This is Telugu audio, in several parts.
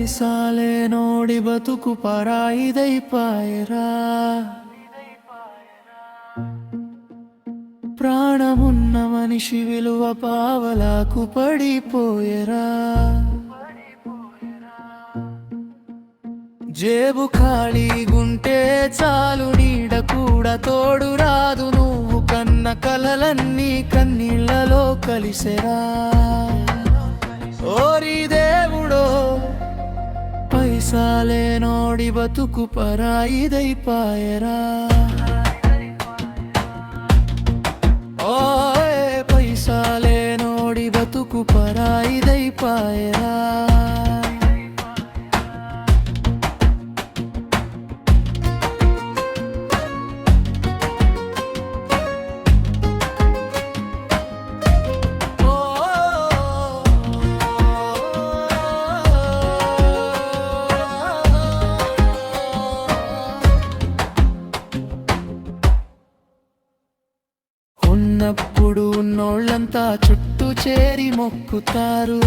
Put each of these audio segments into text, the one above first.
పైసాలే నోడి బతుకు పరాయిదైపాయరా. ప్రాణమున్న మనిషి విలువ పావలాకు పడిపోయరా. జేబు ఖాళీగుంటే చాలు, నీడ కూడా తోడు రాదు. నువ్వు కన్న కలలన్నీ కన్నీళ్లలో కలిసెరా. ఓరి దేవుడో, పైసాలే నోడి బతుకు పరాయిదైపాయరా. ఓయ్ పైసాలే నోడి బతుకు పరాయిదైపాయరా. ఉన్నప్పుడు ఉన్నోళ్ళంతా చుట్టూ చేరి మొక్కుతారు,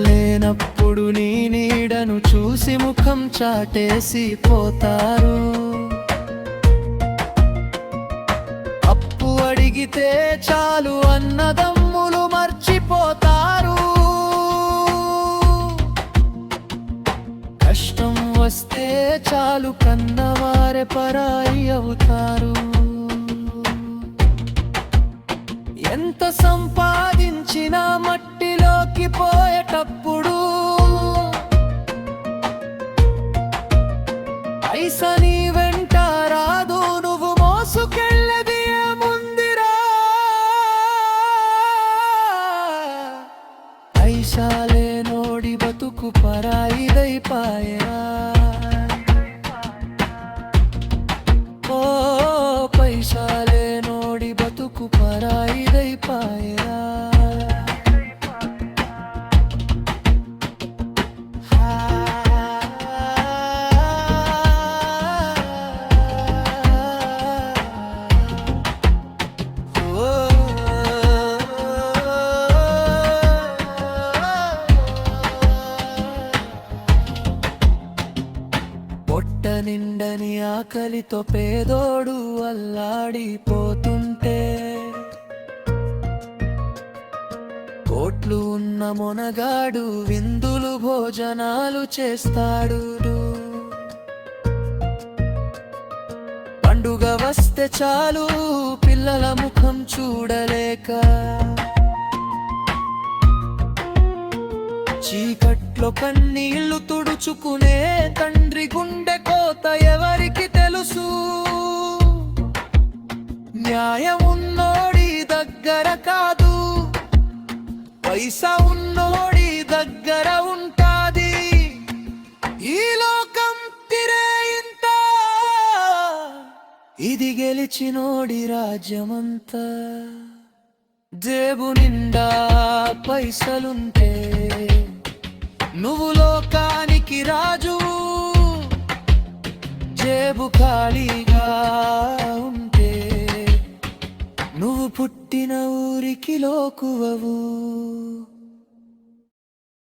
లేనప్పుడు నీ నీడను చూసి ముఖం చాటేసి పోతారు. అప్పు అడిగితే చాలు అన్నదమ్ములు మర్చిపోతారు. కష్టం వస్తే చాలు కన్నవారే పరాయి అవుతారు. ఎంత సంపాదించినా మట్టిలోకి పోయేటప్పుడు పైసా నీ వెంట రాదు. నువ్వు మోసుకెళ్ళేది ఏముందిరా. పైసాలే నోడి బతుకు పరాయిదైపాయరా. ఓ పైసాలే నోడి బతుకు పరాయిదైపాయరా. పొట్ట నిండని ఆకలితో పేదోడు అల్లాడిపోతుంటే, కోట్లు ఉన్న మొనగాడు విందులు భోజనాలు చేస్తాడు. పండుగ వస్తే చాలు పిల్లల ముఖం చూడలేక, చీకట్లో కన్నీళ్లు తుడుచుకునే తండ్రి గుండె కోత ఎవరికి తెలుసు. న్యాయం ఉన్నోడి దగ్గర కాదు, పైసా ఉన్నోడి దగ్గర ఉంటాది. ఈ లోకం తిరే ఇంత, ఇది గెలిచినోడి రాజ్యమంతా. జేబు నిండా పైసలుంటే నువ్వు లోకానికి రాజు. జేబు ఖాళీగా ఉంటే నువ్వు పుట్టిన ఊరికి లోకువవు.